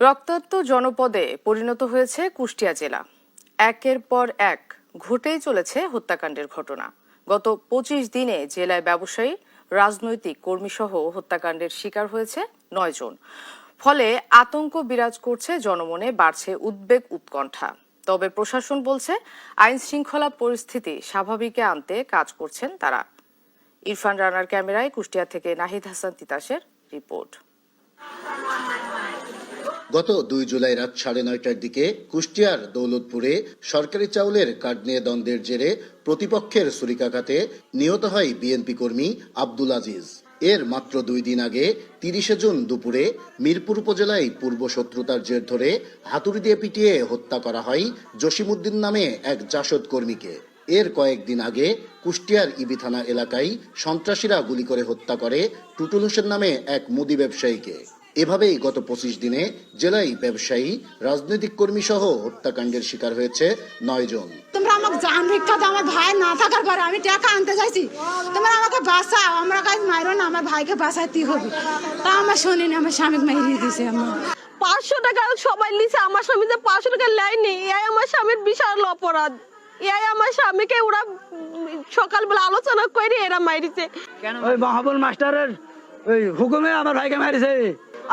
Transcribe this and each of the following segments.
রক্তাক্ত জনপদে পরিণত হয়েছে কুষ্টিয়া জেলা। একের পর এক ঘটেই চলেছে হত্যাকাণ্ডের ঘটনা। গত ২৫ দিনে জেলায় ব্যবসায়ী, রাজনৈতিক কর্মীসহ হত্যাকাণ্ডের শিকার হয়েছে ৯ জন। ফলে আতঙ্ক বিরাজ করছে জনমনে, বাড়ছে উদ্বেগ উৎকণ্ঠা। তবে প্রশাসন বলছে আইন শৃঙ্খলা পরিস্থিতি স্বাভাবিকে আনতে কাজ করছেন তারা। ইরফান রানার ক্যামেরায় কুষ্টিয়া থেকে নাহিদ হাসান তিতাসের রিপোর্ট। গত ২ জুলাই রাত ৯:৩০টার দিকে কুষ্টিয়ার দৌলতপুরে সরকারি চাউলের কার্ড নিয়ে দ্বন্দ্বের জেরে প্রতিপক্ষের ছুরিকাঘাতে নিহত হয় বিএনপি কর্মী আব্দুল আজিজ। এর মাত্র ২ দিন আগে ৩০শে জুন দুপুরে মিরপুর উপজেলায় পূর্ব শত্রুতার জের ধরে হাতুড়ি দিয়ে পিটিয়ে হত্যা করা হয় জসিমউদ্দিন নামে এক জাসদ কর্মীকে। এর কয়েকদিন আগে কুষ্টিয়ার ইবি থানা এলাকায় সন্ত্রাসীরা গুলি করে হত্যা করে টুটুল হোসেন নামে এক মুদি ব্যবসায়ীকে। এভাবেই গত ২৫ দিনে জেলায় ব্যবসায়ী, রাজনৈতিক কর্মী সহ হত্যাকাণ্ডের শিকার হয়েছে ৯ জন। তোমরা আমাকে জান ভিক্ষা দাও, আমার ভাই না থাকার পরে আমি টাকা আনতে চাইছি, তোমরা আমাকে বাঁচাও, আমরা কাজ মারো না, আমার ভাইকে বাঁচাইতে হবে। তা আমার শুনিনি, আমার স্বামীকে মারিয়ে দিয়েছে। আমার ৫০০ টাকা সবাই লিছে, আমার স্বামী যে ৫০০ টাকা লাইনি, এই আমার স্বামীর বিশাল অপরাধ। এই আমার স্বামীকে ওরা সকালবেলা আলোচনা করে এরা মারিছে। ওই মাহবুল মাস্টারের ওই হুকুমে আমার ভাইকে মারিছে।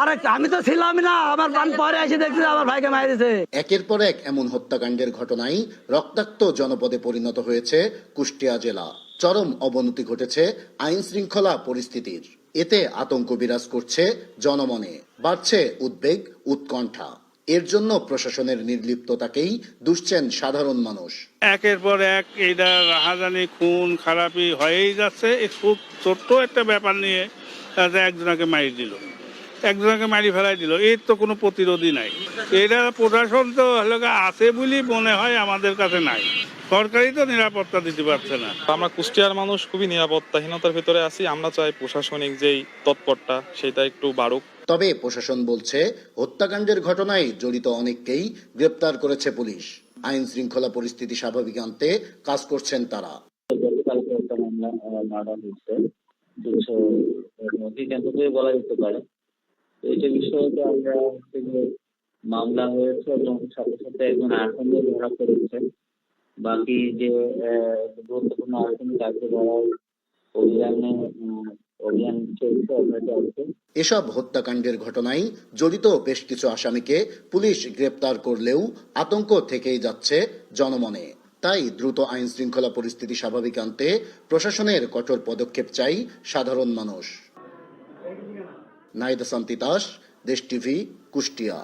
আরে আমি তো ছিলাম না, আমার প্রাণ পরে এসে দেখছি আমার ভাইকে মারিছে। একের পর এক এমন হত্যাকাণ্ডের ঘটনায় রক্তাক্ত জনপদে পরিণত হয়েছে কুষ্টিয়া জেলা। চরম অবনতি ঘটেছে আইন শৃঙ্খলা পরিস্থিতির। এতে আতঙ্ক বিরাজ করছে জনমনে, বাড়ছে উদ্বেগ উৎকণ্ঠা। এর জন্য প্রশাসনের নির্লিপ্ততাকেই দুষছেন সাধারণ মানুষ। একের পর এক এইটা রাহাজানি, খুন খারাপি হয়েই যাচ্ছে। খুব ছোট্ট একটা ব্যাপার নিয়ে একজনকে মারি দিল, একজনকে মারি ফেলাই দিল, এর তো কোনো প্রতিরোধই নাই। এটা প্রশাসন তো আছে বলে মনে হয়, আমাদের কাছে নাই। সরকারই তো নিরাপত্তা দিতে পারছে না। আমরা কুষ্টিয়ার মানুষ খুবই নিরাপত্তাহীনতার ভিতরে আছি। আমরা চাই প্রশাসনিক যেই তৎপরতা সেটা একটু বাড়ুক। তবে প্রশাসন বলছে হত্যাকাণ্ডের ঘটনায় জড়িত অনেককেই গ্রেপ্তার করেছে পুলিশ। আইন শৃঙ্খলা পরিস্থিতি স্বাভাবিক আনতে কাজ করছেন তারা। গতকালকে একটা মামলা হয়েছে, কেন্দ্র করে বলা যেতে পারে। এইটা বিষয়ে তো আমরা মামলা হয়েছে এবং সাথে সাথে একজন আসামি ধরা পড়েছে। বাকি যে গুরুত্বপূর্ণ আসামি তাকে ধরার অভিযান চলছে, অব্যাহত আছে। এসব হত্যাকাণ্ডের ঘটনায় জড়িত বেশ কিছু আসামিকে পুলিশ গ্রেপ্তার করলেও আতঙ্ক থেকেই যাচ্ছে জনমনে। তাই দ্রুত আইন শৃঙ্খলা পরিস্থিতি স্বাভাবিক আনতে প্রশাসনের কঠোর পদক্ষেপ চাই সাধারণ মানুষ। নাহিদ হাসান তিতাস, দেশ টিভি, কুষ্টিয়া।